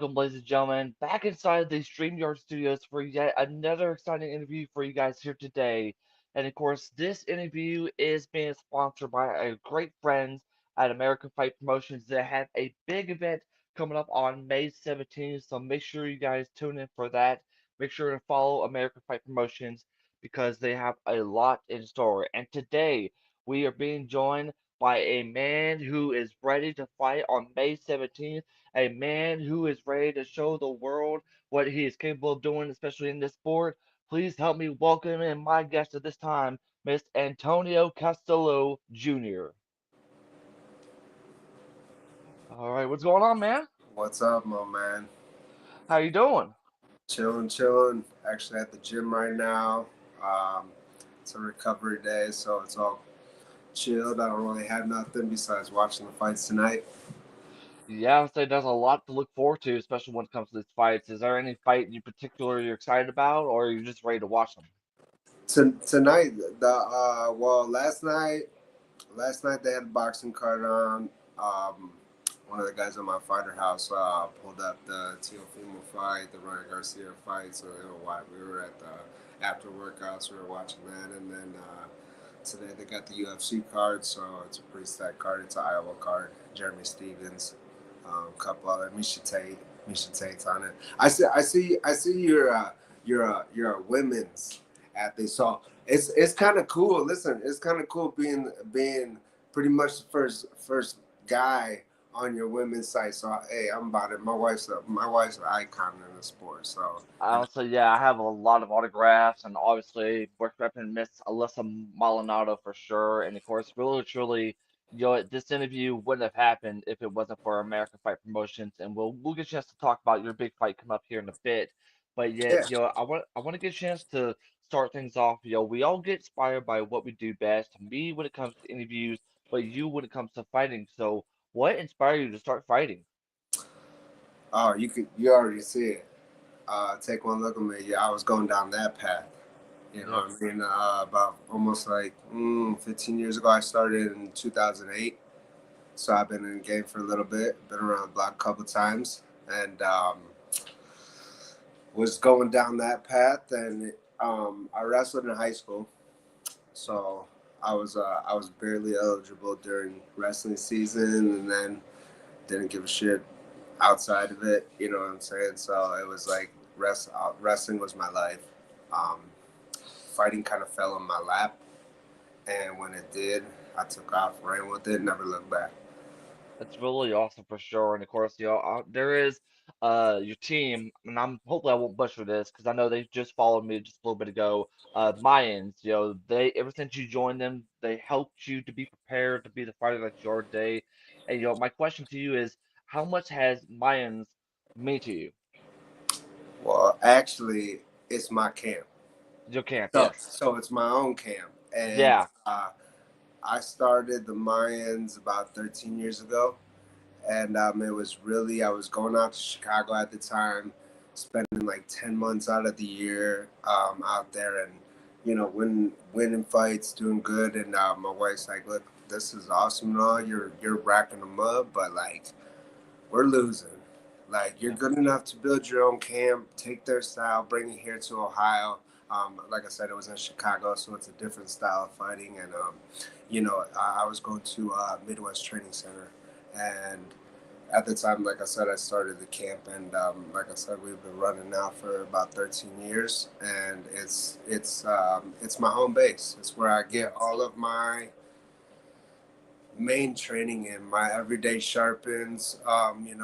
welcome, ladies and gentlemen, back inside the StreamYard studios for yet another exciting interview for you guys here today. And of course, this interview is being sponsored by our great friends at American Fight Promotions that have a big event coming up on May 17th. So make sure you guys tune in for that. Make sure to follow American Fight Promotions because they have a lot in store. And today, we are being joined by a man who is ready to fight on May 17th, a man who is ready to show the world what he is capable of doing, especially in this sport. Please help me welcome in my guest at this time, Miss Antonio Castillo Jr. All right, what's going on, man? What's up, my man? How you doing? Chilling, chilling. Actually, at the gym right now. Um, it's a recovery day, so it's all chilled. I don't really have nothing besides watching the fights tonight. Yeah, I would say there's a lot to look forward to, especially when it comes to these fights. Is there any fight in particular you're excited about, or are you just ready to watch them? Tonight, last night they had a boxing card on. Um, One of the guys at my fighter house pulled up the Teofimo fight, the Ryan Garcia fight. So we were at the after workouts. We were watching that, and then today they got the UFC card. So it's a pretty stacked card. It's an Iowa card. Jeremy Stevens, couple other Misha Tate's on it. I see you're a women's athlete. So it's kind of cool. Listen, it's kind of cool being pretty much the first guy on your women's site. So hey, I'm about it. My wife's an icon in the sport. So I know. Honestly, yeah, I have a lot of autographs, and obviously we're repping Miss Alyssa Maldonado for sure. And of course, really, truly, this interview wouldn't have happened if it wasn't for American Fight Promotions. And we'll get a chance to talk about your big fight coming up here in a bit. But Yeah. yet, I want to get a chance to start things off. We all get inspired by what we do best. Me when it comes to interviews, but you when it comes to fighting. So, what inspired you to start fighting? Oh, you already see it. Take one look at me. Yeah, I was going down that path. You know Yeah. what I mean? About almost like 15 years ago, I started in 2008. So I've been in the game for a little bit, been around the block a couple times, and was going down that path. And I wrestled in high school, so I was barely eligible during wrestling season, and then didn't give a shit outside of it. You know what I'm saying? So it was like wrestling was my life. Um, Fighting kind of fell in my lap, and when it did, I took off, ran with it, never looked back. It's really awesome for sure. And of course, there is your team, and I'm hopefully I won't butcher this because I know they just followed me just a little bit ago. Mayans, they ever since you joined them, they helped you to be prepared to be the fighter that you are today. And my question to you is, how much has Mayans mean to you? Well, actually, it's my camp. Your camp, So, yes. so it's my own camp, and Yeah. I started the Mayans about 13 years ago, and it was really I was going out to Chicago at the time, spending like 10 months out of the year out there, and winning fights, doing good, and my wife's like, "Look, this is awesome and all. You're racking them up, but like we're losing. Like you're Yeah. good enough to build your own camp, take their style, bring it here to Ohio. Like I said, it was in Chicago, so it's a different style of fighting. And I was going to Midwest Training Center, and at the time, like I said, I started the camp, and like I said, we've been running now for about 13 years, and it's my home base. It's where I Yeah. get all of my main training in. My everyday sharpens.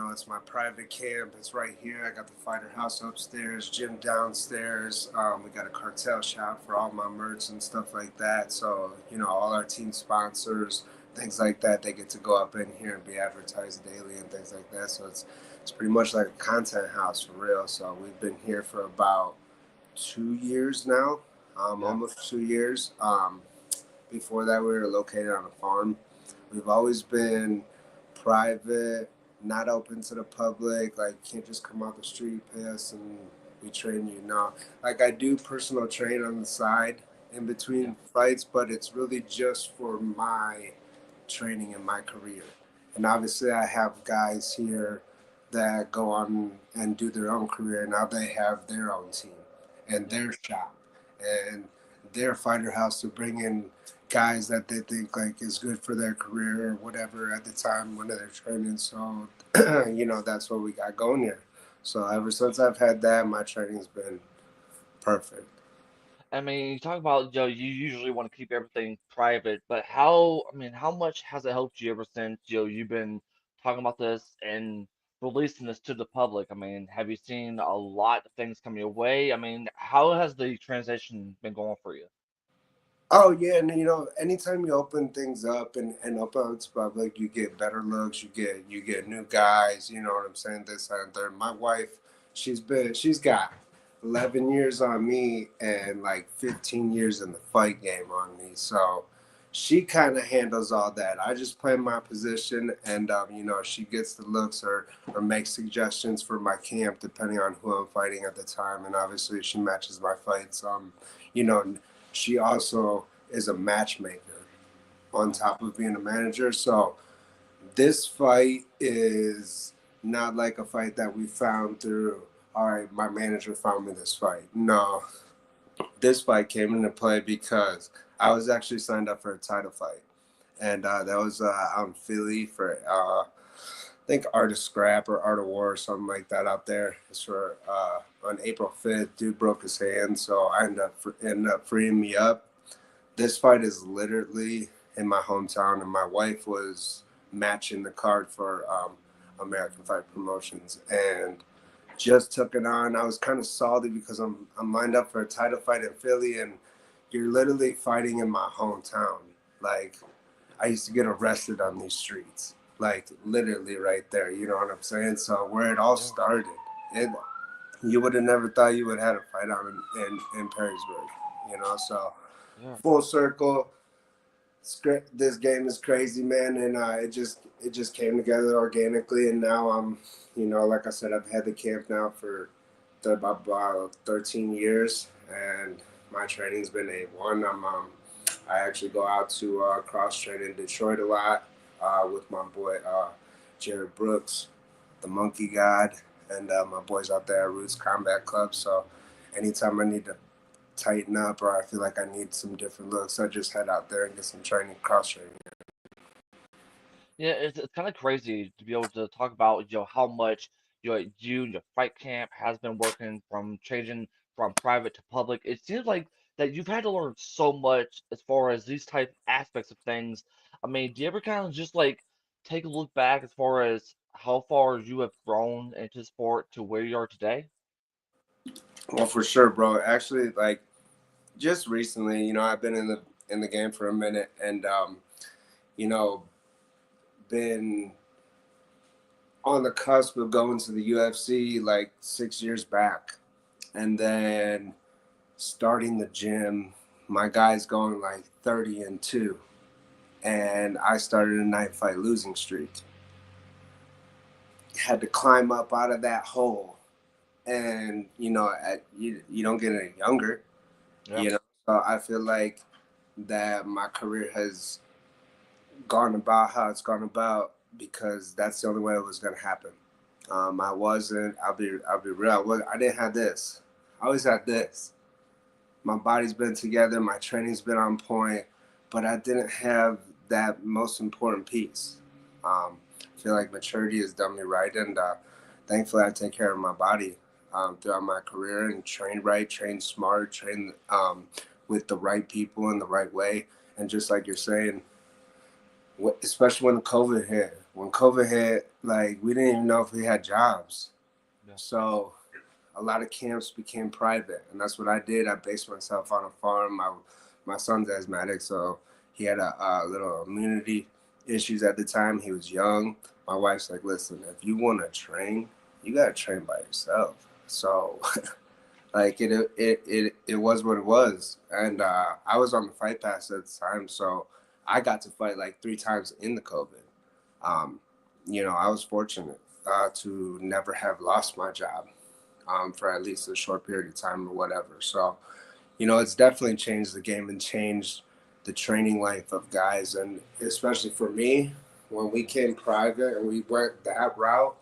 It's my private camp. It's right here. I got the fighter house upstairs, gym downstairs. We got a cartel shop for all my merch and stuff like that. So all our team sponsors, things like that, they get to go up in here and be advertised daily and things like that. So it's pretty much like a content house for real. So we've been here for about 2 years now, Yeah. almost 2 years. Before that, we were located on a farm. We've always been private, not open to the public. Like, you can't just come out the street, pay us, and we train you. No, like I do personal train on the side in Yeah. between fights, but it's really just for my training and my career. And obviously, I have guys here. that go on and do their own career. Now they have their own team and Yeah. their shop and their fighter house to bring in guys that they think like is good for their career or whatever at the time when they're training. So, that's what we got going here. So Yeah. ever since I've had that, my training's been perfect. I mean, you talk about, you usually want to keep everything private, but how much has it helped you ever since, you've been talking about this and releasing this to the public? I mean, have you seen a lot of things come your way? I mean, how has the transition been going for you? Oh yeah, and anytime you open things up and open up to public, you get better looks, you get new guys, you know what I'm saying? This that, and third. My wife, she's got 11 years on me and like 15 years in the fight game on me. So she kind of handles all that. I just play my position, and she gets the looks or makes suggestions for my camp depending on who I'm fighting at the time, and obviously she matches my fights. You know, she also is a matchmaker on Yeah. top of being a manager. So this fight is not like a fight that we found through, all right, my manager found me this fight. No, this fight came into play because I was actually signed up for a title fight. And that was out in Philly for, I think, Art of Scrap or Art of War or something like that out there. It's for on April 5th. Dude broke his hand, so I ended up freeing me up. This fight is literally in my hometown, and my wife was matching the card for American Fight Promotions, and just took it on. I was kind of salty because I'm lined up for a title fight in Philly, and you're literally fighting in my hometown. Like, I used to get arrested on these streets, like literally right there. You know what I'm saying? So where it all Yeah. started, it you would have never thought you would have had a fight on in Perrysburg. So Yeah. full circle. This game is crazy, man, and it just came together organically, and now I'm, like I said, I've had the camp now for about 13 years, and my training's been A1. I actually go out to cross train in Detroit a lot with my boy Jared Brooks, the Monkey God, and my boys out there at Roots Combat Club. So anytime I need to tighten up or I feel like I need some different looks, I just head out there and get some training, cross training. Yeah, it's kind of crazy to be able to talk about, how much you and your fight camp has been working from changing from private to public. It seems like that you've had to learn so much as far as these type aspects of things. I mean, do you ever kind of just like take a look back as far as how far you have grown into sport to where you are today? Well, for sure, bro. Actually, like just recently, I've been in the game for a minute, and you know, been on the cusp of going to the UFC like 6 years back, and then starting the gym. My guy's going like 30-2, and I started a night fight losing streak. Had to climb up out of that hole, and you don't get any younger. Yeah. So I feel like that my career has gone about how it's gone about because that's the only way it was going to happen. I wasn't. I'll be real. I didn't have this. I always had this. My body's been together. My training's been on point, but I didn't have that most important piece. I feel like maturity has done me right, and thankfully I take care of my body throughout my career and train right, train smart, train with the right people in the right way. And just like you're saying, especially when COVID hit. When COVID hit, like we didn't even know if we had jobs. Yeah. So a lot of camps became private, and that's what I did. I based myself on a farm. My son's asthmatic, so he had a little immunity issues at the time. He was young. My wife's like, "Listen, if you want to train, you gotta train by yourself." So like it was what it was, and I was on the fight pass at the time, so I got to fight like 3 times in the COVID. Um, I was fortunate to never have lost my job for at least a short period of time or whatever. So it's definitely changed the game and changed the training life of guys, and especially for me when we came private and we went that route.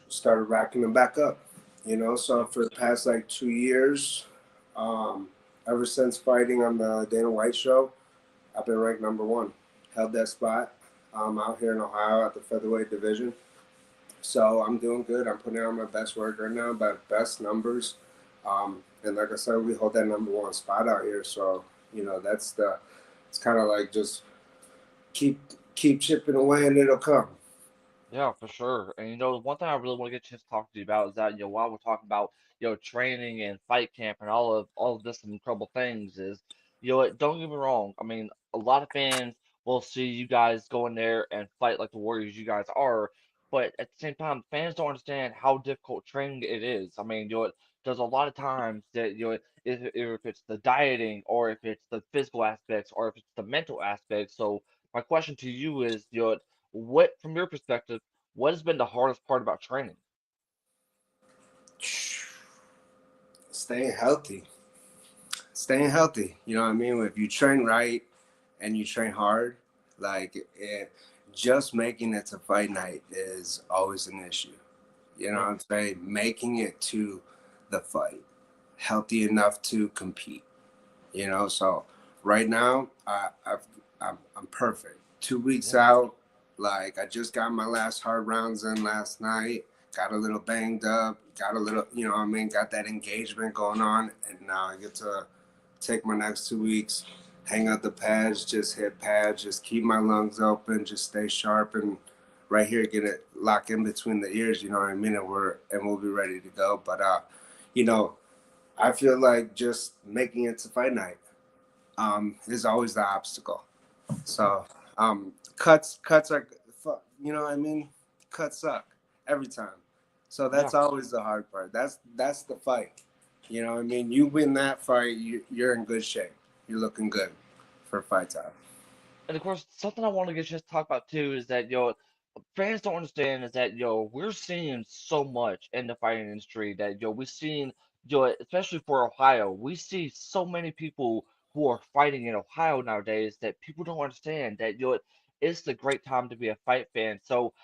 started racking them back up. So Yeah. for the past like 2 years, um, ever since fighting on the Dana White show, I've been ranked number one. Held that spot out here in Ohio at the featherweight division. So I'm doing good. I'm putting out my best work right now, but best numbers. And like I said, we hold that number one spot out here. So that's the. It's kind of like just keep keep chipping away, and it'll come. Yeah, for sure. And the one thing I really want to get a chance to talk to you about is that, while we're talking about, training and fight camp and all of this incredible things is, don't get me wrong. I mean, a lot of fans will see you guys go in there and fight like the warriors you guys are, but at the same time, fans don't understand how difficult training it is. I mean, there's a lot of times that, if it's the dieting or if it's the physical aspects or if it's the mental aspects. So my question to you is, what, from your perspective, what has been the hardest part about training? Staying healthy. Staying healthy. You know what I mean? If you train right and you train hard, like just making it to fight night is always an issue. You know what Yeah, I'm saying? Making it to the fight, healthy enough to compete. So right now I'm perfect. 2 weeks yeah, out, like I just got my last hard rounds in last night. Got a little banged up. Got a little, what I mean, got that engagement going on, and now I get to take my next 2 weeks, hang out the pads, just hit pads, just keep my lungs open, just stay sharp, and right here get it lock in between the ears. You know what I mean? And we'll be ready to go. But you know, I feel like just making it to fight night is always the obstacle. yeah, So cuts are, you know what I mean? Cuts suck every time. So yeah. that's always the hard part. That's the fight. You know what I mean? You win that fight, you're in good shape. You're looking good for fight time. And of course, something I want to get you to talk about too is that, fans don't understand is that, we're seeing so much in the fighting industry that, we've seen, especially for Ohio, we see so many people who are fighting in Ohio nowadays that people don't understand that, it's the great time to be a fight fan. So,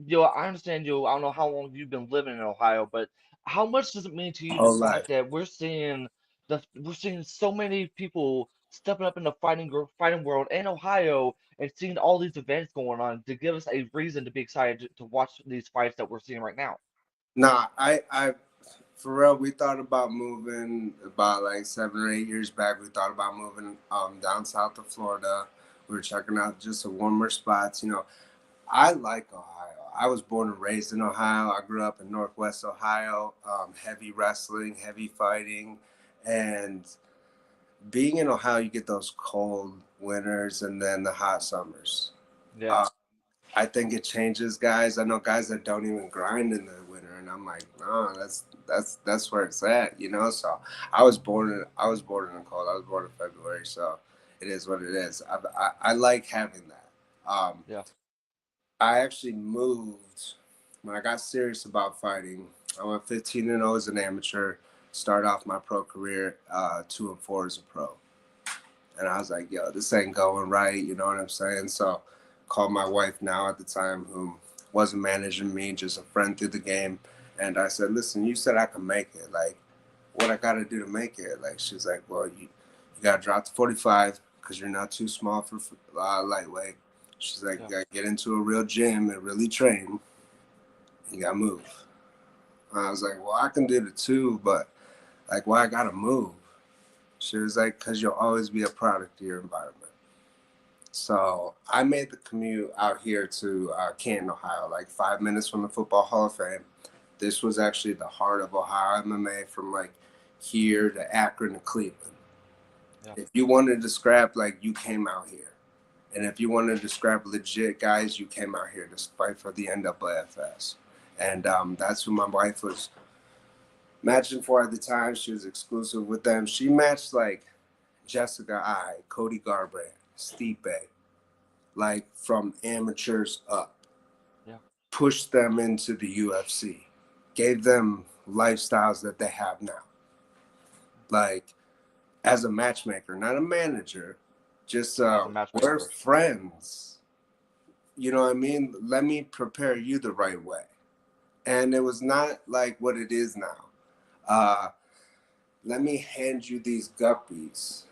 I understand, I don't know how long you've been living in Ohio, but how much does it mean to you the Whole fact life. that we're seeing so many people stepping up in the fighting world in Ohio and seeing all these events going on to give us a reason to be excited to watch these fights that we're seeing right now. Nah, I for real, we thought about moving about like 7 or 8 years back. We thought about moving down south of Florida. We were checking out just the warmer spots. I like Ohio. I was born and raised in Ohio. I grew up in Northwest Ohio. Heavy wrestling, heavy fighting, and being in Ohio, you get those cold winters and then the hot summers. Yeah, Uh, I think it changes guys. I know guys that don't even grind in the winter, and I'm like, no, that's where it's at. So I was born in the cold. I was born in February, so it is what it is. I like having that. yeah, I actually moved when I got serious about fighting. I went 15-0 as an amateur. Started off my pro career 2-4 as a pro, and I was like, "Yo, this ain't going right." You know what I'm saying? So, called my wife now at the time, who wasn't managing me, just a friend through the game, and I said, "Listen, you said I could make it. Like, what I got to do to make it?" Like, she's like, "Well, you got to drop to 45 because you're not too small for lightweight." She's like, yeah. "You got to get into a real gym and really train. You got to move." I was like, "Well, I can do the two, but like, why I got to move?" She was like, "Because you'll always be a product of your environment." So I made the commute out here to Canton, Ohio, like 5 minutes from the Football Hall of Fame. This was actually the heart of Ohio MMA, from like here to Akron to Cleveland. Yeah. If you wanted to scrap, like, you came out here. And if you wanted to scrap legit guys, you came out here to fight for the NAAFS. And that's who my wife was matching for at the time. She was exclusive with them. She matched like Jessica I, Cody Garbrandt, Stipe, like from amateurs up, Yeah. pushed them into the UFC, gave them lifestyles that they have now. Like, as a matchmaker, not a manager, just As a we're matchmaker. friends. You know what I mean? Let me prepare you the right way. and it was not like what it is now. Uh, Let me hand you these guppies,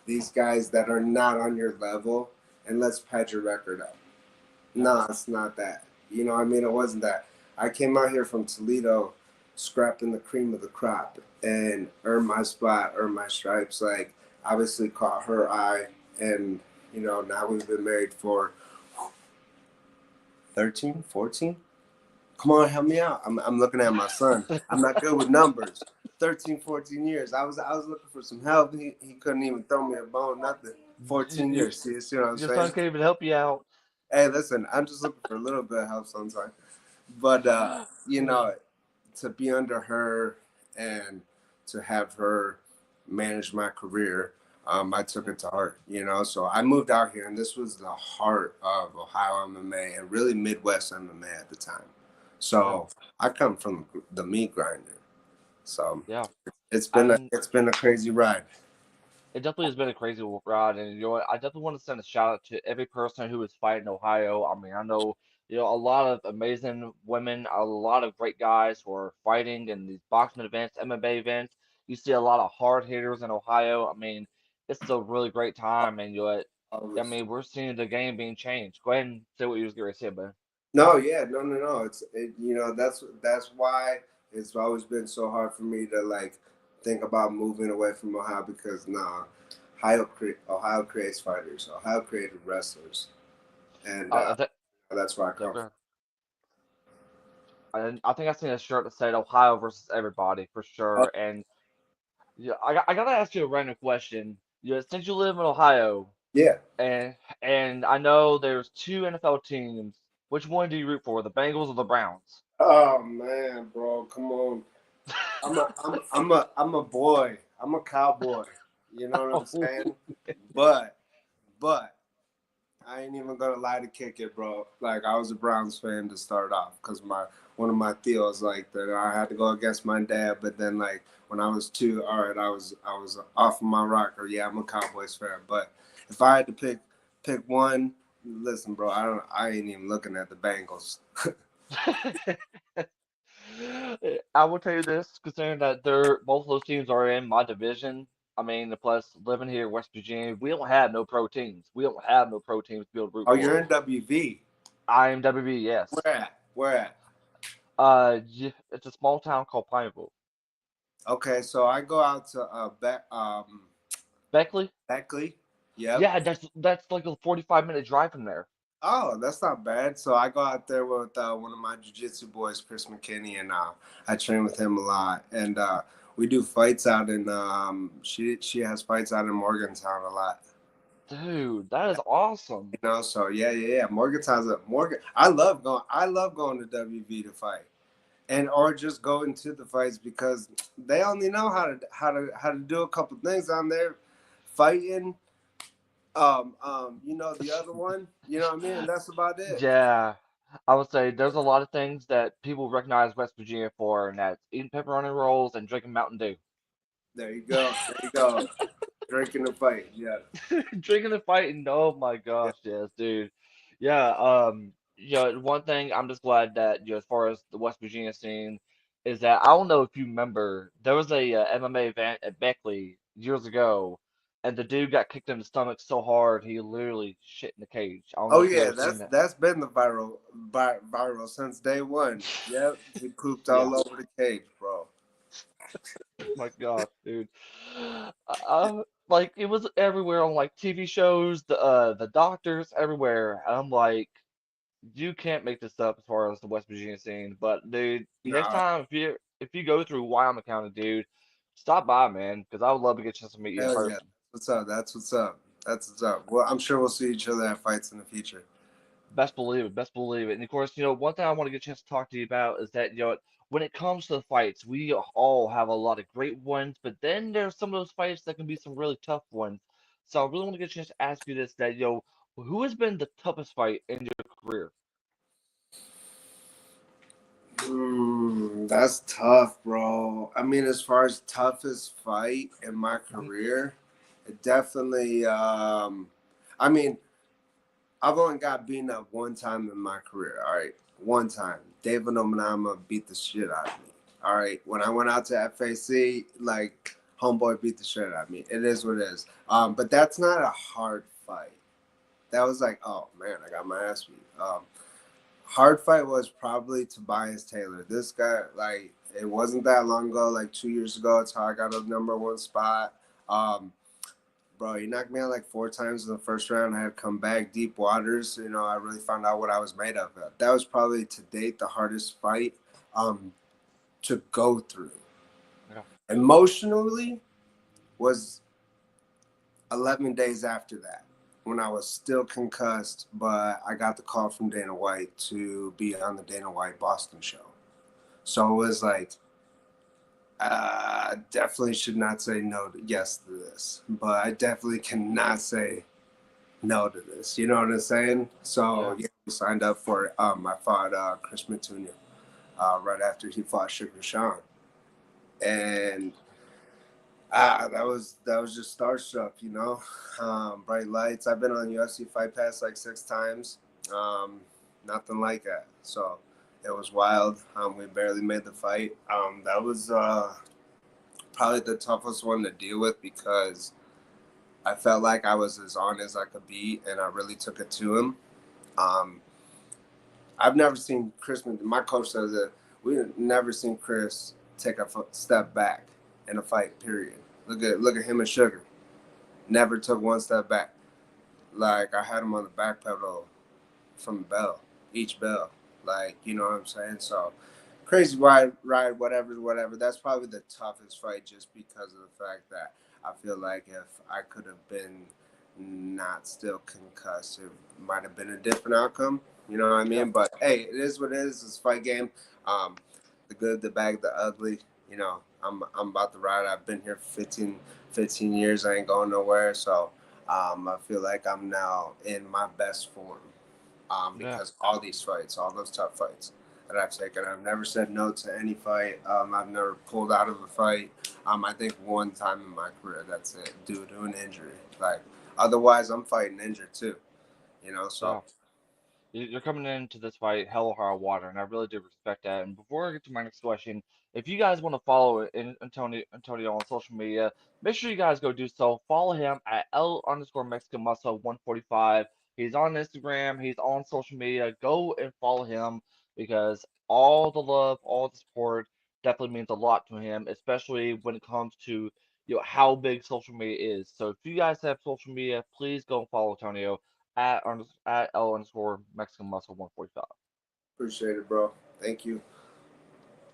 these guys that are not on your level, and let's pad your record up. Yeah. No, it's not that. You know, what I mean, it wasn't that. I came out here from Toledo, scrapping the cream of the crop, and earned my spot, earned my stripes. Like, obviously caught her eye, and now we've been married for 13, 14. Come on, help me out. I'm looking at my son. I'm not good with numbers. 13, 14 years. I was looking for some help. He couldn't even throw me a bone, nothing. 14 Your, years. See what I'm your son saying? can't even help you out. Hey, listen, I'm just looking for a little bit of help sometimes. But to be under her and to have her manage my career, I took Yeah. it to heart. So I moved out here, and this was the heart of Ohio MMA and really Midwest MMA at the time. Yeah. So I come from the meat grinder. So Yeah. it's been a And it's been a crazy ride. it definitely has been a crazy ride, and I definitely want to send a shout out to every person who is fighting Ohio. I mean, I know a lot of amazing women, a lot of great guys who are fighting in these boxing events, MMA events. You see a lot of hard hitters in Ohio. I mean, it's a really great time, and I Always. mean, we're seeing the game being changed. Go ahead and say what you was going to say, man. No, yeah, no, no, no. That's why it's always been so hard for me to like think about moving away from Ohio because Ohio creates fighters. Ohio created wrestlers, and I think, that's where I come from. I think I seen a shirt that said Ohio versus everybody for Oh, sure, and yeah, I gotta ask you a random question. Since you live in Ohio, yeah. and I know there's two NFL teams, which one do you root for, the Bengals or the Browns? Oh man, bro, come on. I'm a boy. I'm a cowboy. You know what I'm Oh, saying? But but I ain't even gonna lie to kick it, bro. Like I was a Browns fan to start off because my one of my theos like that I had to go against my dad, but then like when I was two, all right, I was off of my rocker. Yeah, I'm a Cowboys fan, but if I had to pick one, listen, bro, I ain't even looking at the Bengals. I will tell you this, considering that both of those teams are in my division. I mean, plus living here in West Virginia, we don't have no pro teams. We don't have no pro teams to be able to root Oh, for. you're in WV. I am WB, Where yes. at? Where at? It's a small town called Pineville. Okay, so I go out to Beckley? Beckley. Yep. Yeah, that's like a 45-minute drive from there. Oh, that's not bad. So I go out there with one of my jiu-jitsu boys, Chris McKinney, and I train with him a lot. And we do fights out in she has fights out in Morgantown a lot. Dude, that is awesome. So yeah. Morgantown's a Morgan. I love going to WV to fight. And or just going to the fights because they only know how to do a couple things on there, fighting. The other one, you know what I mean, and that's about it. Yeah, I would say there's a lot of things that people recognize West Virginia for, and that's eating pepperoni rolls and drinking Mountain Dew. There you go. There you go. Drinking and fighting. Yeah. Drinking and fighting. Oh my Yeah. gosh, yes, dude. Yeah, one thing I'm just glad that, as far as the West Virginia scene, is that I don't know if you remember, there was a MMA event at Beckley years ago, and the dude got kicked in the stomach so hard he literally shit in the cage. I don't know Oh if you yeah, ever seen that's that. that's been the viral since day one. Yep, he pooped Yeah. all over the cage, bro. My gosh, dude. Like it was everywhere on like TV shows, the doctors everywhere. I'm like, you can't make this up as far as the West Virginia scene. But dude, next No, time if you go through Wyoming County, dude, stop by, man, because I would love to get a chance to meet you in hell yeah. person. What's up? That's what's up. That's what's up. Well, I'm sure we'll see each other at fights in the future. Best believe it, best believe it. And of course, one thing I want to get a chance to talk to you about is that, when it comes to the fights, we all have a lot of great ones, but then there's some of those fights that can be some really tough ones. So I really want to get a chance to ask you this, that, who has been the toughest fight in your career? That's tough, bro. I mean, as far as toughest fight in my Mhm. career, it definitely. I mean, I've only got beaten up one time in my career. All right, one time. David Omanama beat the shit out of me. All right, when I went out to FAC, like homeboy beat the shit out of me. It is what it is. But that's not a hard fight. That was like, oh man, I got my ass beat. Hard fight was probably Tobias Taylor. This guy, like, it wasn't that long ago, like 2 years ago. It's how I got a #1 spot. Um, Bro, he knocked me out like 4 times in the first round. I had to come back deep waters. You know, I really found out what I was made of. That was probably to date the hardest fight um, to go through. Yeah. Emotionally was 11 days after that when I was still concussed, but I got the call from Dana White to be on the Dana White Boston show. So it was like, definitely should not say no to yes to this, but I definitely cannot say no to this. You know what I'm saying? So Yeah. yeah, we signed up for it. I fought Chris Matunia right after he fought Sugar Sean, and that was just starstruck. You know, bright lights. I've been on UFC Fight Pass like 6 times. Um, Nothing like that. So it was wild. We barely made the fight. That was probably the toughest one to deal with because I felt like I was as on as I could be, and I really took it to him. Um, I've never seen Chris. My coach says that we've never seen Chris take a step back in a fight. Period. Look at him and Sugar. Never took one step back. Like I had him on the back pedal from bell, each bell. Like you know what I'm saying. So crazy ride, whatever, whatever. That's probably the toughest fight, just because of the fact that I feel like if I could have been not still concussed, it might have been a different outcome. You know what I Yeah. mean? But hey, it is what it is. It's a fight game. Um, the good, the bad, the ugly. You know, I'm about to ride. I've been here for 15 years. I ain't going nowhere. So I feel like I'm now in my best form Yeah. because all these fights, all those tough fights that I've taken, I've never said no to any fight. I've never pulled out of a fight. I think one time in my career, that's it, due to an injury. Like otherwise, I'm fighting injured too. You know, Yeah. so You're coming into this fight hell or high water, and I really do respect that. And before I get to my next question, if you guys want to follow Antonio on social media, make sure you guys go do so. Follow him at L_Mexican Muscle 145. He's on Instagram, he's on social media. Go and follow him because all the love, all the support definitely means a lot to him, especially when it comes to how big social media is. So if you guys have social media, please go and follow Antonio at L_Mexican Muscle 145. appreciate it, bro. Thank you.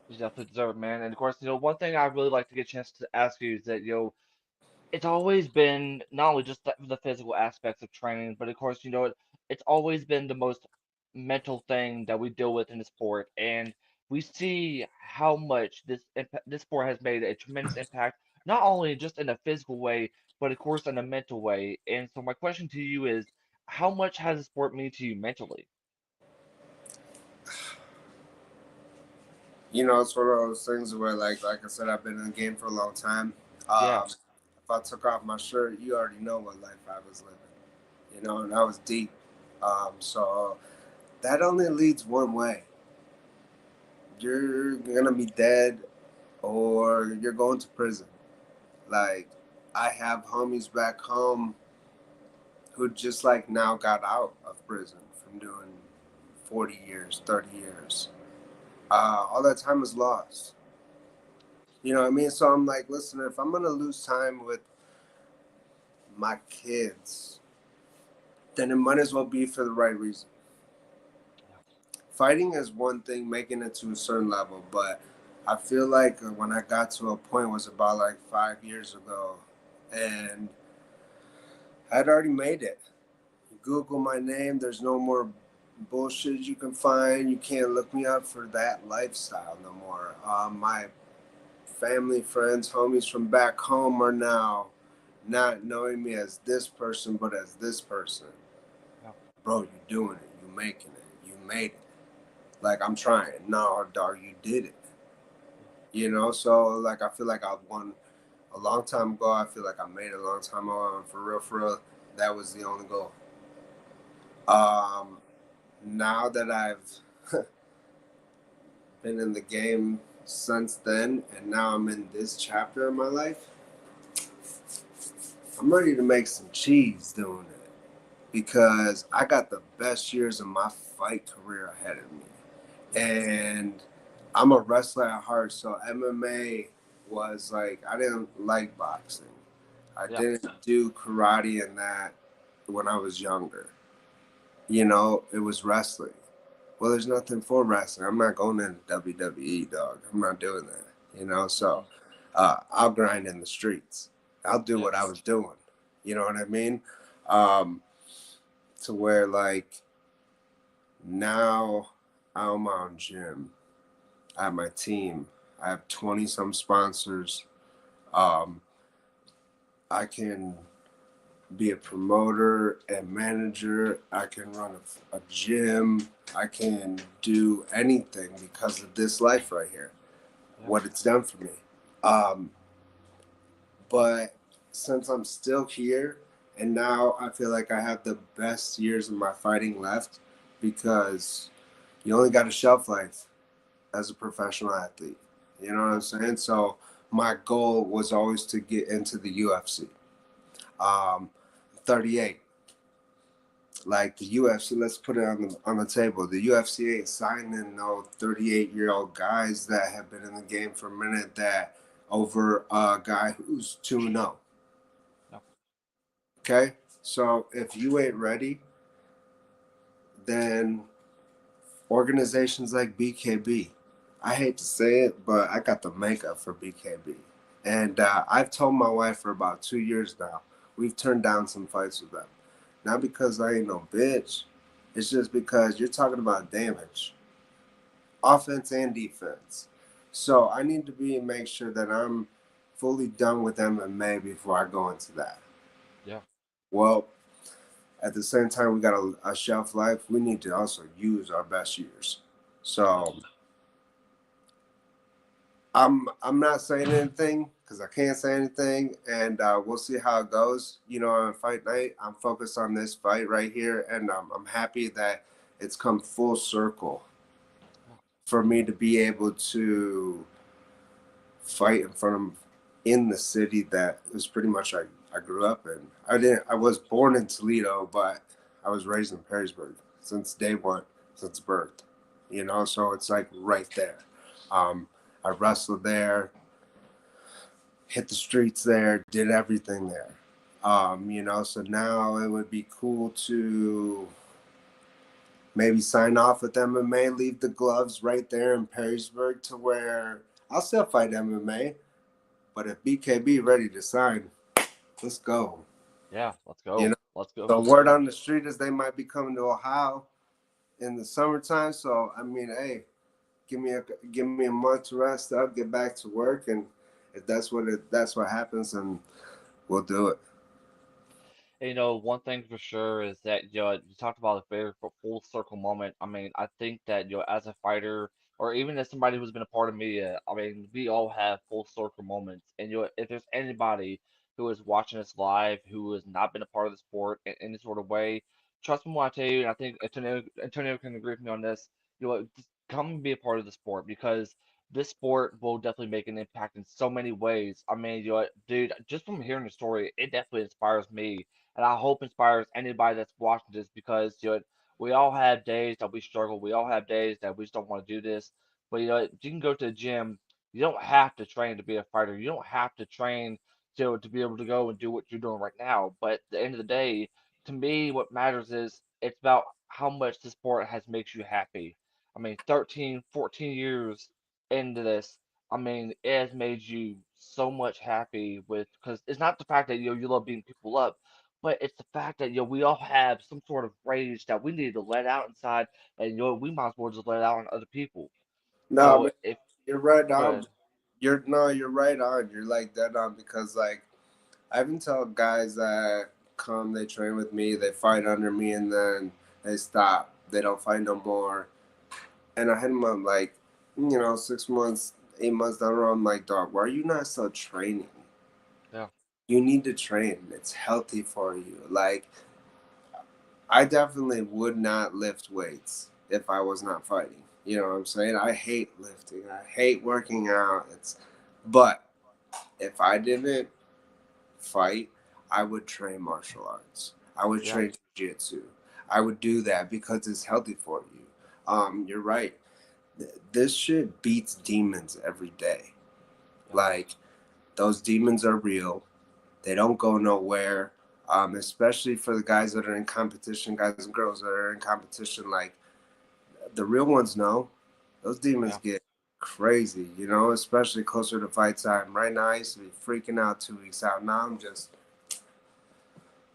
You definitely deserve it, man. And of course, one thing I really like to get a chance to ask you is that, it's always been not only just the physical aspects of training, but of course, it's always been the most mental thing that we deal with in the sport. And we see how much this sport has made a tremendous impact, not only just in a physical way, but of course in a mental way. And so my question to you is, how much has the sport mean to you mentally? You know, it's one of those things where, like I said, I've been in the game for a long time. Yeah, If I took off my shirt, you already know what life I was living. You know, and that was deep. So that only leads one way. You're gonna be dead or you're going to prison. Like, I have homies back home who just like now got out of prison from doing 40 years, 30 years. All that time is lost. You know what I mean? So I'm like, listen, if I'm gonna lose time with my kids, then it might as well be for the right reason. Fighting is one thing, making it to a certain level, but I feel like when I got to a point was about like 5 years ago, and I'd already made it. Google my name. There's no more bullshit you can find. You can't look me up for that lifestyle no more. My family, friends, homies from back home are now not knowing me as this person, but as this person. yeah, Bro, you doing it. You making it. You made it. Like I'm trying. No, dog, you did it. You know, so like I feel like I won a long time ago. I feel like I made it a long time ago. And for real, that was the only goal. Um, Now that I've been in the game since then, and now I'm in this chapter of my life, I'm ready to make some cheese doing it because I got the best years of my fight career ahead of me. Yeah. And I'm a wrestler at heart, so MMA was like, I didn't like boxing. I Yeah. didn't do karate and that when I was younger. You know, it was wrestling. Well, there's nothing for wrestling. I'm not going into WWE, dog. I'm not doing that. You know, so Hmm. I'll grind in the streets. I'll do Yeah. what I was doing. You know what I mean? Um, to where like now I'm on gym. I have my team. I have 20 some sponsors. Um, I can be a promoter and manager. I can run a gym. I can do anything because of this life right here, Yeah. what it's done for me. Um, but since I'm still here, and now I feel like I have the best years of my fighting left because you only got a shelf life as a professional athlete. You know what I'm Yeah. saying? So my goal was always to get into the UFC. 38. Like the UFC, let's put it on the table. The UFC ain't signing no 38-year-old guys that have been in the game for a minute that over a guy who's 2-0. Yeah. Okay? So if you ain't ready, then organizations like BKB, I hate to say it, but I got the makeup for BKB. And I've told my wife for about 2 years now, we've turned down some fights with them. Not because I ain't no bitch, it's just because you're talking about damage, offense and defense. So I need to be make sure that I'm fully done with MMA before I go into that. Yeah. Well, at the same time, we got a shelf life. We need to also use our best years. Yeah. So I'm not saying anything because I can't say anything, and we'll see how it goes. You know, on fight night, I'm focused on this fight right here, and I'm happy that it's come full circle Yeah. for me to be able to fight in front of in the city that was pretty much I grew up in. I was born in Toledo, but I was raised in Perrysburg since day one, since birth. You know, so it's like right there. Um, I wrestled there, hit the streets there, did everything there. You know, so now it would be cool to maybe sign off with MMA, leave the gloves right there in Perrysburg to where I'll still fight MMA. But if BKB ready to sign, let's go. Yeah. Let's You go. know, Let's go. the word on the street is they might be coming to Ohio in the summertime. So I mean, hey, give me a give me a month to rest up, get back to work, and if that's what happens, and we'll do it. And, one thing for sure is that you talked about a very full circle moment. I mean, I think that as a fighter, or even as somebody who's been a part of media, I mean, we all have full circle moments. And if there's anybody who is watching us live who has not been a part of the sport in any sort of way, trust me when I tell you, and I think Antonio can agree with me on this. Just come and be a part of the sport because this sport will definitely make an impact in so many ways. I mean, dude, just from hearing the story, it definitely inspires me and I hope inspires anybody that's watching this because we all have days that we struggle. We all have days that we just don't want to do this. But you can go to the gym. You don't have to train to be a fighter. You don't have to train to be able to go and do what you're doing right now. But at the end of the day, to me, what matters is it's about how much the sport has makes you happy. I mean, 13, 14 years into this, I mean, it has made you so much happy with because it's not the fact that you love beating people up but it's the fact that we all have some sort of rage that we need to let out inside, and we might as well just let it out on other people. No, So man, if you're right go on. ahead, You're no, you're right on. You're like dead on because like I even tell guys that come, they train with me, they fight under me, and then they stop. They don't fight no more. And I hit them up like, 6 months, 8 months down the road. I'm like, dog, why are you not still training? yeah, You need to train. It's healthy for you. Like, I definitely would not lift weights if I was not fighting. You know what I'm saying? I hate lifting. I hate working out. But if I didn't fight, I would train martial arts. I would Yeah, train jiu-jitsu. I would do that because it's healthy for you. You're right. This shit beats demons every day. yeah, Like, those demons are real. They don't go nowhere. Especially for the guys that are in competition, guys and girls that are in competition. Like, the real ones know. Those demons yeah, get crazy, you know, especially closer to fight time. Right now, I used to be freaking out 2 weeks out. Now I'm just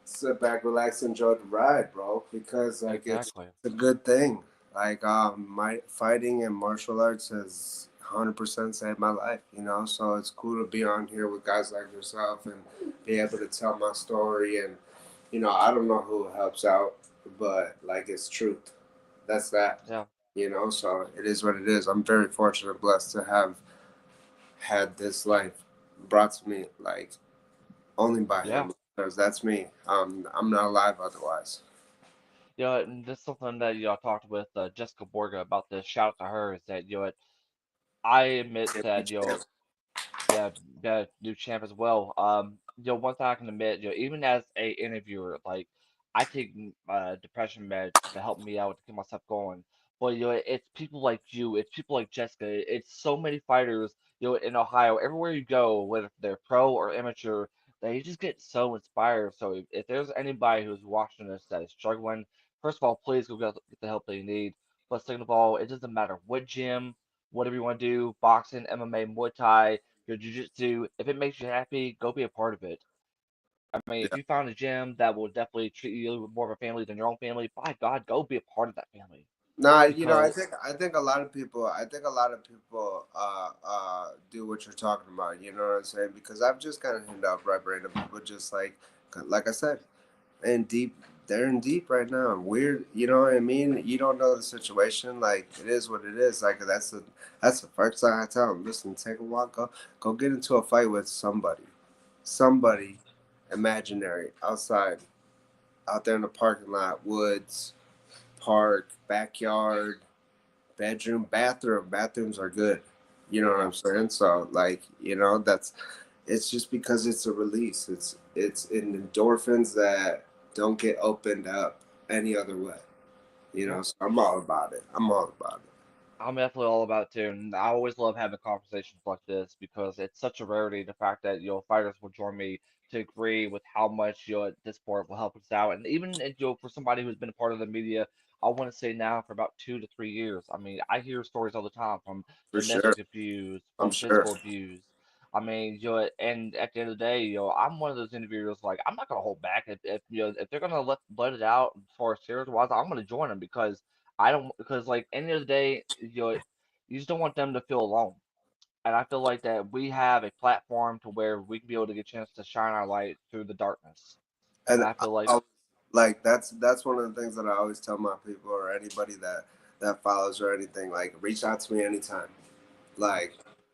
sit back, relax, enjoy the ride, bro. Because like exactly. it's a good thing. Like my fighting and martial arts has 100% saved my life. You know, so it's cool to be on here with guys like yourself and be able to tell my story. And you know, I don't know who helps out, but like it's truth. That's that. Yeah, You know, so it is what it is. I'm very fortunate, blessed to have had this life brought to me. Like only by yeah. him because that's me. I'm not alive otherwise. And this is something that I talked with Jessica Borga about this. Shout out to her. Is that I admit that yeah, yeah, new champ as well. One thing I can admit, even as a interviewer, like I take depression meds to help me out to keep myself going. But it's people like you, it's people like Jessica, it's so many fighters, in Ohio, everywhere you go, whether they're pro or amateur, they just get so inspired. So if there's anybody who's watching this that is struggling, first of all, please go get the help that you need. But second of all, it doesn't matter what gym, whatever you want to do, boxing, MMA, Muay Thai, your jujitsu, if it makes you happy, go be a part of it. I mean, if Yeah. you found a gym that will definitely treat you more of a family than your own family, by God, go be a part of that family. No, you know, Because, I think a lot of people, do what you're talking about. You know what I'm saying? Because I've just kind of hit up right random people, just like I said, in deep. They're in deep right now. Weird, you know what I mean? You don't know the situation. Like it is what it is. Like that's the first thing I tell them. Listen, take a walk. Go get into a fight with yeah, somebody, imaginary outside, out there in the parking lot, woods, park, backyard, bedroom, bathroom. Bathrooms are good. You know what yeah, I'm saying? So like, you know, that's it's just because it's a release. It's in endorphins that don't get opened up any other way. You yeah. know, so I'm all about it. I'm all about it. I'm definitely all about it too, and I always love having conversations like this because it's such a rarity. The fact that fighters will join me to agree with how much this sport will help us out, and even for somebody who's been a part of the media, I want to say now for about 2 to 3 years. I mean, I hear stories all the time from For sure. domestic abuse, I'm from sure. physical abuse. I mean, and at the end of the day, I'm one of those interviewers. Like, I'm not gonna hold back if they're gonna let it out as far as serious wise, I'm gonna join them because I don't because like end of the day, you just don't want them to feel alone. And I feel like that we have a platform to where we can be able to get a chance to shine our light through the darkness. And And I feel like, I, like that's one of the things that I always tell my people or anybody that follows or anything. Like, reach out to me anytime. yeah, Like,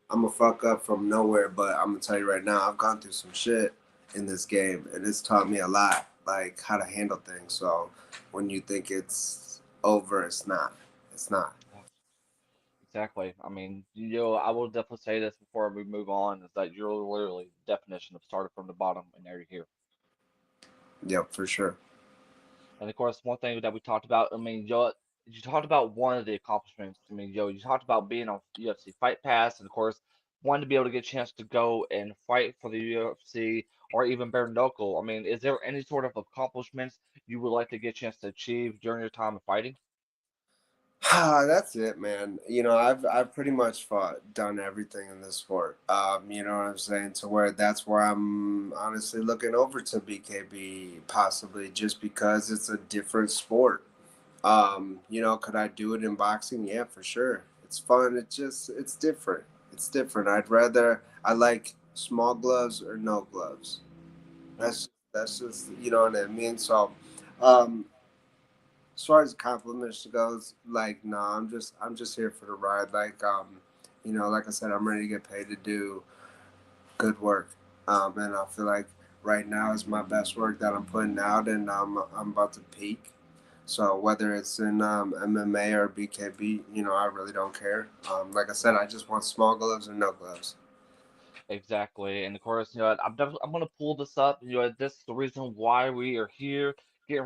I'm a fuck up from nowhere, but I'm gonna tell you right now, I've gone through some shit in this game, and it's taught me a lot, like how to handle things. So when you think it's over, it's not. It's not. yeah, exactly. I mean, I will definitely say this before we move on is that you're literally the definition of started from the bottom and now you're here. Yep, for sure. And of course, one thing that we talked about, I mean, you talked about one of the accomplishments. I mean, you talked about being on UFC Fight Pass, and of course, wanting to be able to get a chance to go and fight for the UFC or even bare knuckle. I mean, is there any sort of accomplishments you would like to get a chance to achieve during your time of fighting? That's it, man. You know, I've pretty much done everything in this sport. You know what I'm saying? To where that's where I'm honestly looking over to BKB possibly just because it's a different sport. You know, could I do it in boxing? Yeah, for sure. It's fun. It's different. It's different. I like small gloves or no gloves. Yeah, That's just you know what I mean. So, um, as far as compliments goes, like no, I'm just here for the ride. Like you know, like I said, I'm ready to get paid to do good work. And I feel like right now is my best work that I'm putting out, and I'm about to peak. So whether it's in MMA or BKB, I really don't care. Like I said, Yeah. I just want small gloves or no gloves. Exactly. And of course, I'm gonna pull this up. This is the reason why we are here. Get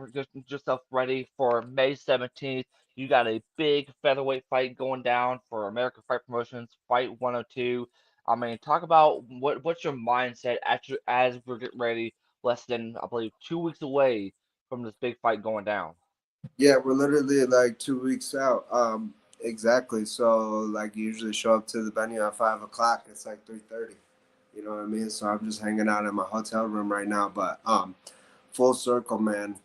yourself ready for May 17th. You got a big featherweight fight going down for American Fight Promotions, Fight 102. I mean, talk about what's your mindset as we're getting ready, less than I believe 2 weeks away from this big fight going down. Yeah, we're literally like 2 weeks out. Exactly. So like you usually show up to the venue at 5 o'clock. It's like 3:30. You know what I mean? So I'm just hanging out in my hotel room right now. But full circle, man.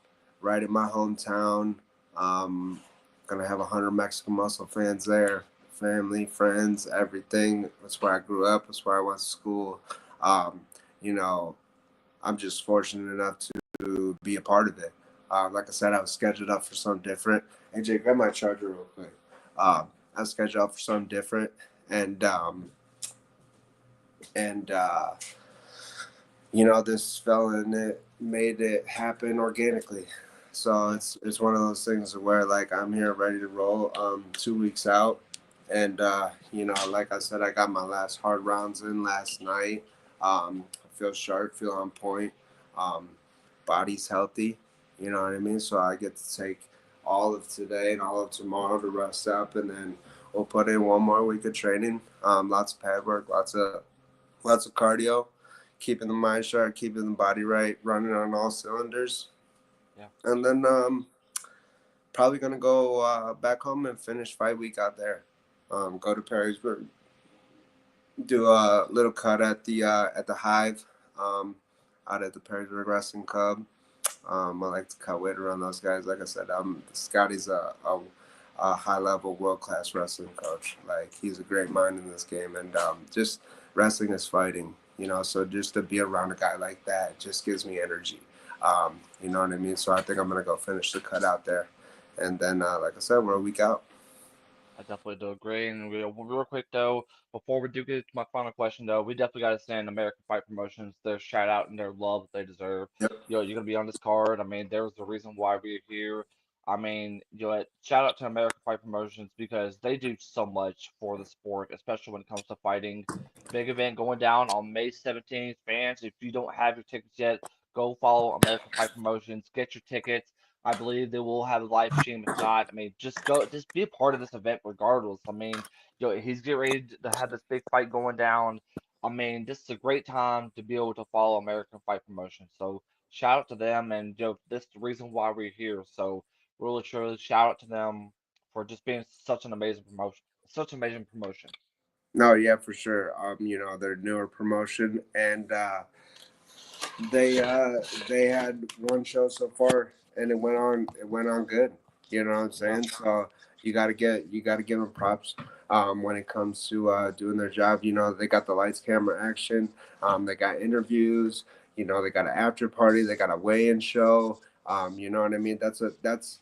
Right in my hometown. Um, gonna have 100 Mexican Muscle fans there. Family, friends, everything. That's where I grew up. That's where I went to school. Um, you know, I'm just fortunate enough to be a part of it. Like I said, I was scheduled up for something different. Hey, Jake, grab my charger real quick. I was scheduled up for something different, and and this fell in it, made it happen organically. So Yeah, it's one of those things where like I'm here ready to roll. 2 weeks out, and like I said, I got my last hard rounds in last night. I feel sharp, feel on point. Um, Body's healthy. You know what I mean. So I get to take all of today and all of tomorrow to rest up, and then we'll put in one more week of training. Lots of pad work, lots of cardio, keeping the mind sharp, keeping the body right, running on all cylinders, yeah. and then probably gonna go back home and finish fight week out there. Go to Perrysburg, do a little cut at the Hive, um, out at the Perrysburg Wrestling Club. I like to cut weight around those guys. Like I said, Scotty's a high level, world class wrestling coach. Like he's a great mind in this game, and just wrestling is fighting. So just to be around a guy like that just gives me energy. You know what I mean? So I think I'm gonna go finish the cut out there, and then like I said, we're a week out. I definitely do agree. And real quick though, before we do get to my final question though, we definitely got to send American Fight Promotions their shout out and their love that they deserve. Yep. You're gonna be on this card. I mean, there's the reason why we're here. I mean, shout out to American Fight Promotions because they do so much for the sport, especially when it comes to fighting. Big event going down on May 17th. Fans, if you don't have your tickets yet, go follow American Fight Promotions. Get your tickets. I believe they will have a live stream. If not, I mean, just be a part of this event regardless. I mean, he's getting ready to have this big fight going down. I mean, this is a great time to be able to follow American Fight Promotion. So shout out to them, and this is the reason why we're here. So really, truly, shout out to them for just being such an amazing promotion, such an amazing promotion. No, yeah, for sure. They're newer promotion, and they had one show so far, and it went on good. You know what I'm Yeah, saying? So you gotta give them props when it comes to doing their job. They got the lights, camera, action. They got interviews. They got an after party. They got a weigh-in show. You know what I mean? That's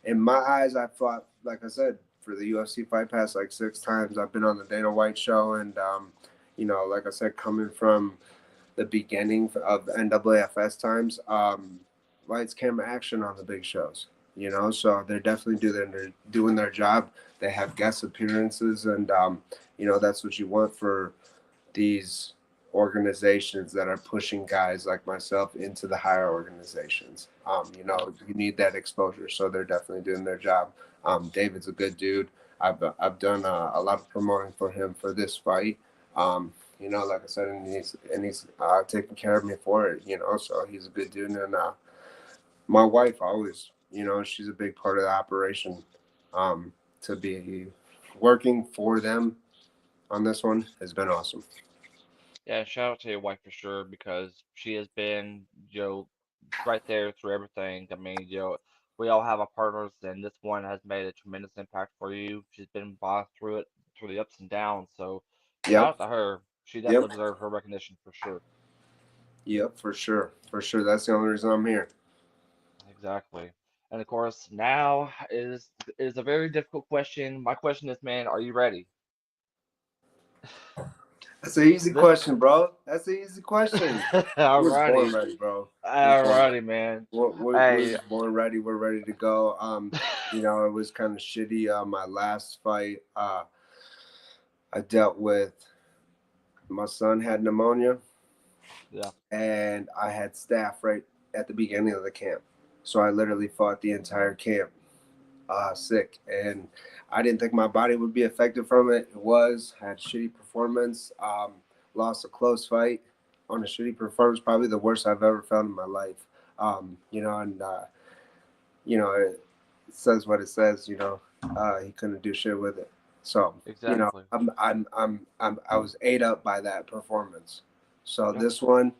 in my eyes. I fought, like I said, for the UFC Fight Pass like 6 times. I've been on the Dana White show, and like I said, coming from the beginning of NAAFS times, lights, camera, action on the big shows. So they're definitely doing their job. They have guest appearances, and that's what you want for these organizations that are pushing guys like myself into the higher organizations. yeah. You need that exposure, so they're definitely doing their job. David's a good dude. I've done a lot of promoting for him for this fight. Like I said, and he's taking care of me for it. So he's a good dude, and my wife always, she's a big part of the operation. To be working for them on this one has been awesome. Yeah, shout out to your wife for sure because she has been, right there through everything. I mean, we all have our partners, and this one has made a tremendous impact for you. She's been by through it, through the ups and downs. So, shout Yep. out to her. She Yep. definitely deserves her recognition for sure. Yep, for sure. For sure. That's the only reason I'm here. Exactly. And of course, now is a very difficult question. My question is, man, are you ready? That's an easy This question, bro. That's an easy question. We was born alrighty, ready, bro. We was born ready. alrighty, man. We Hey, was born ready. We're ready to go. You know, it was kind of shitty. My last fight, I dealt with my son had pneumonia, yeah, and I had staph right at the beginning of the camp. So I literally fought the entire camp sick, and I didn't think my body would be affected from it. It was had shitty performance. Lost a close fight on a shitty performance, probably the worst I've ever felt in my life. You know, and you know it says what it says. You know, he couldn't do shit with it. So you know, exactly. I was ate up by that performance. So Yeah, this one,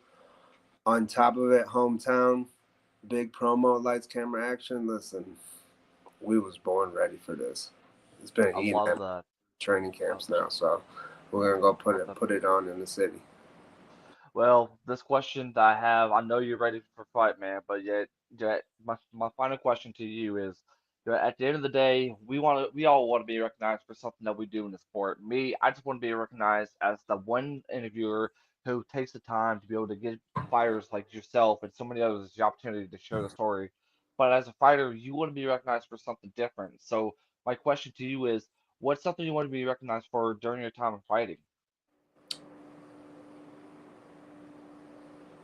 on top of it, hometown, big promo, lights, camera, action. Listen, we was born ready for this. It's been I eating love at that. training I camps now, so we're gonna go love that. put it on in the city. Well, this question that I have, I know you're ready for fight, man, but yet my final question to you is, at the end of the day, we all want to be recognized for something that we do in the sport. Me, I just want to be recognized as the one interviewer who takes the time to be able to give fighters like yourself and so many others the opportunity to share the story. But as a fighter, you want to be recognized for something different. So my question to you is, what's something you want to be recognized for during your time of fighting?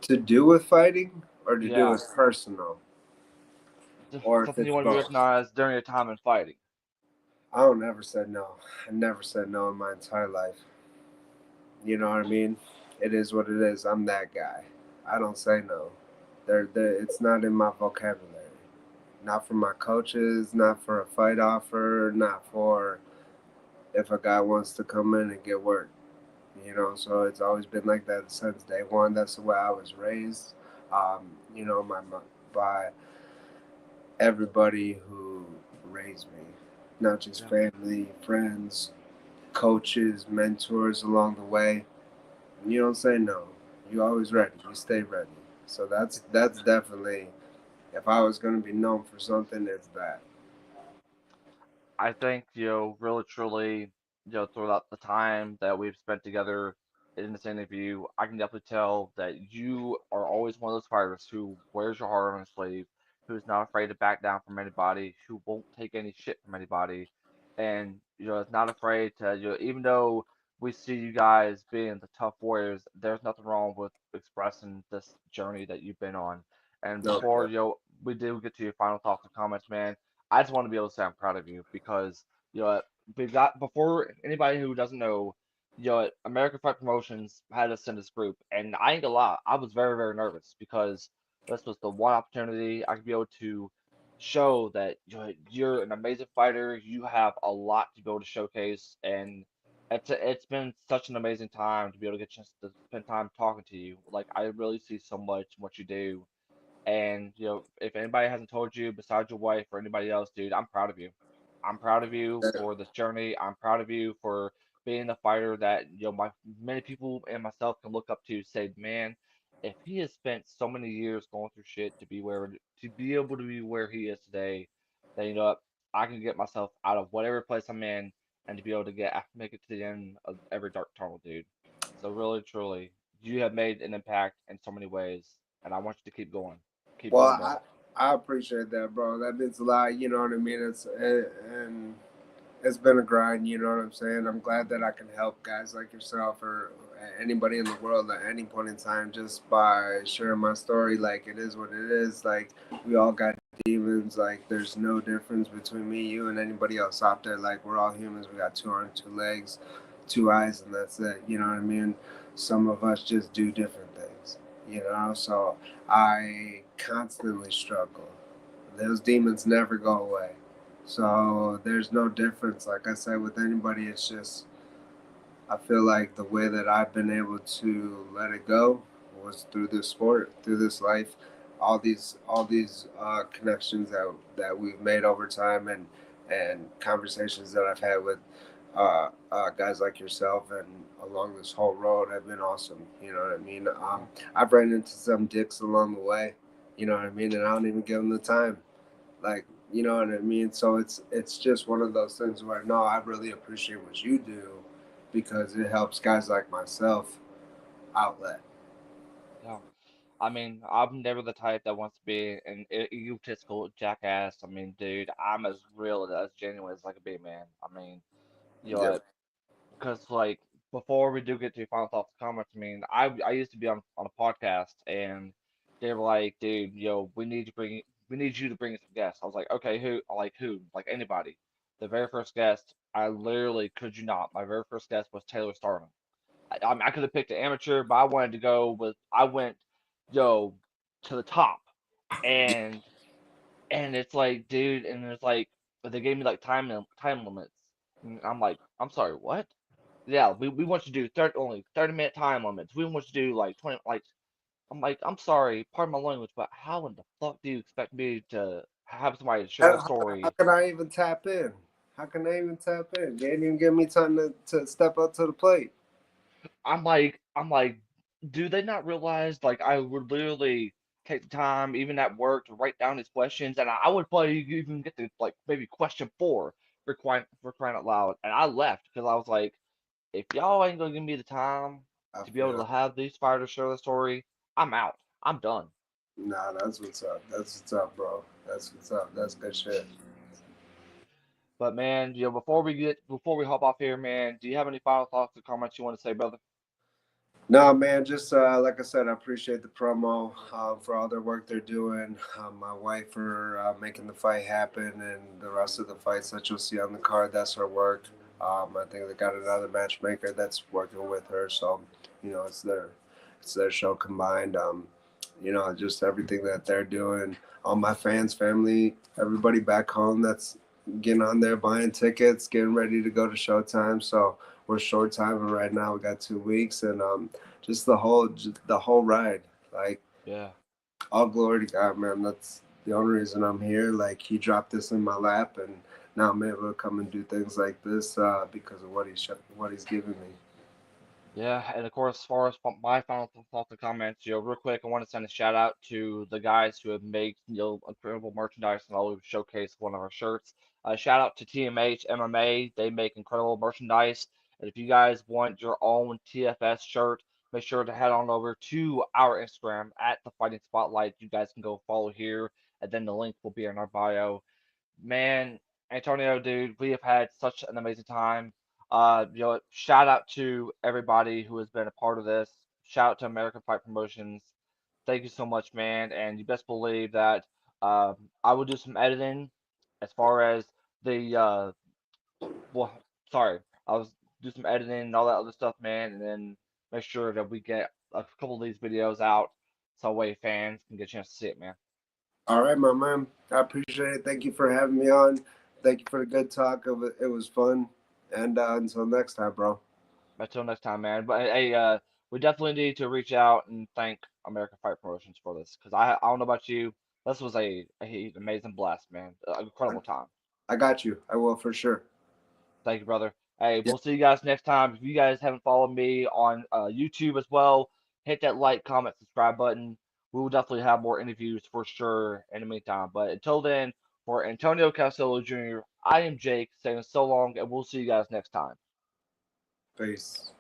To do with fighting or to do Yeah. with personal, or if Something you it's want to be both. recognized during your time in fighting. I don't ever said no. I never said no in my entire life. You know what I mean? It is what it is. I'm that guy. I don't say no. It's not in my vocabulary. Not for my coaches, not for a fight offer, not for if a guy wants to come in and get work. You know, so it's always been like that since day one. That's the way I was raised. You know, by everybody who raised me, not just Yeah, family, friends, coaches, mentors along the way. You don't say no. You always ready. You stay ready. So that's exactly. definitely, if I was gonna be known for something, it's that. I think, really truly, throughout the time that we've spent together in this interview, I can definitely tell that you are always one of those fighters who wears your heart on his sleeve, who's not afraid to back down from anybody, who won't take any shit from anybody, and is not afraid to, even though we see you guys being the tough warriors, there's nothing wrong with expressing this journey that you've been on. And No, before, yeah. we do get to your final thoughts and comments, man. I just want to be able to say I'm proud of you because we've got before anybody who doesn't know, American Fight Promotions had us in this group, and I ain't gonna lie, I was very very nervous because this was the one opportunity I could be able to show that you're an amazing fighter. You have a lot to be able to showcase, and it's been such an amazing time to be able to get a chance to spend time talking to you. Like I really see so much in what you do and if anybody hasn't told you besides your wife or anybody else, dude, I'm proud of you. I'm proud of you for this journey. I'm proud of you for being the fighter that my many people and myself can look up to. Say, man, if he has spent so many years going through shit to be able to be where he is today, then what, I can get myself out of whatever place I'm in and to be able to make it to the end of every dark tunnel, dude. So really, truly, you have made an impact in so many ways, and I want you to keep going. Keep Well, going, brother. I appreciate that, bro. That means a lot. You know what I mean? And it's been a grind. You know what I'm saying? I'm glad that I can help guys like yourself or anybody in the world at any point in time just by sharing my story. Like it is what it is. Like we all got demons. Like there's no difference between me, you, and anybody else out there. Like we're all humans. We got two arms, two legs, two eyes, and that's it. You know what I mean? Some of us just do different things. You know, so I constantly struggle. Those demons never go away. So there's no difference. Like I said, with anybody, it's just I feel like the way that I've been able to let it go was through this sport, through this life, all these connections that we've made over time, and conversations that I've had with guys like yourself and along this whole road have been awesome. You know what I mean? Yeah. I've ran into some dicks along the way. You know what I mean? And I don't even give them the time. Like, you know what I mean? So it's just one of those things where no, I really appreciate what you do, because it helps guys like myself outlet. Yeah. I mean, I'm never the type that wants to be an egotistical jackass. I mean, dude, I'm as real and as genuine as I can be, man. I mean, you know, Yep. because like before we do get to your final thoughts and comments, I mean, I used to be on a podcast and they were like, dude, we need you to bring some guests. I was like, okay, who? Like who? Like anybody. The very first guest, I literally could you not. My very first guest was Taylor Starling. I could have picked an amateur, but I wanted to go with I went, yo, to the top, and it's like, dude, and it's like, but they gave me like time limits. And I'm like, I'm sorry, what? Yeah, we want you to do 30-minute time limits. We want you to do like 20 like I'm like, I'm sorry, pardon my language, but how in the fuck do you expect me to have somebody to share a How story? can I even tap in? How can I even tap in? They didn't even give me time to step up to the plate. I'm like, do they not realize like I would literally take the time, even at work, to write down these questions, and I would probably even get to like maybe question four for crying out loud, and I left because I was like, if y'all ain't gonna give me the time I to be able feel. to have these fighters share the story, I'm out. I'm done. Nah, that's what's up. That's what's up, bro. That's what's up. That's good shit. But man, before we hop off here, man, do you have any final thoughts or comments you want to say, brother? No, man, just like I said, I appreciate the promo for all their work they're doing. My wife for making the fight happen, and the rest of the fights that you'll see on the card. That's her work. I think they got another matchmaker that's working with her, so it's their show combined. Just everything that they're doing. All my fans, family, everybody back home that's getting on there buying tickets, getting ready to go to Showtime. So we're short timing right now. We got 2 weeks, and just the whole ride. Like Yeah. all glory to God, man. That's the only reason I'm here. Like He dropped this in my lap, and now I'm able to come and do things like this because of what he's giving me. Yeah, and of course, as far as my final thoughts and comments, real quick, I want to send a shout out to the guys who have made, incredible merchandise and all who showcase one of our shirts. Shout out to TMH MMA, they make incredible merchandise. And if you guys want your own TFS shirt, make sure to head on over to our Instagram at the Fighting Spotlight. You guys can go follow here, and then the link will be in our bio. Man, Antonio, dude, we have had such an amazing time. Shout out to everybody who has been a part of this. Shout out to American Fight Promotions. Thank you so much, man. And you best believe that I will do some editing as far as the well, sorry, I was do some editing and all that other stuff, man, and then make sure that we get a couple of these videos out so way fans can get a chance to see it, man. All right, my man. I appreciate it. Thank you for having me on. Thank you for the good talk. It was fun. And until next time, bro. Until next time, man. But hey, we definitely need to reach out and thank American Fight Promotions for this because I don't know about you, this was a amazing blast, man. Incredible time. I got you. I will for sure. Thank you, brother. Hey, Yeah, we'll see you guys next time. If you guys haven't followed me on YouTube as well, hit that like, comment, subscribe button. We will definitely have more interviews for sure in the meantime. But until then, for Antonio Castillo Jr., I am Jake saying so long, and we'll see you guys next time. peace.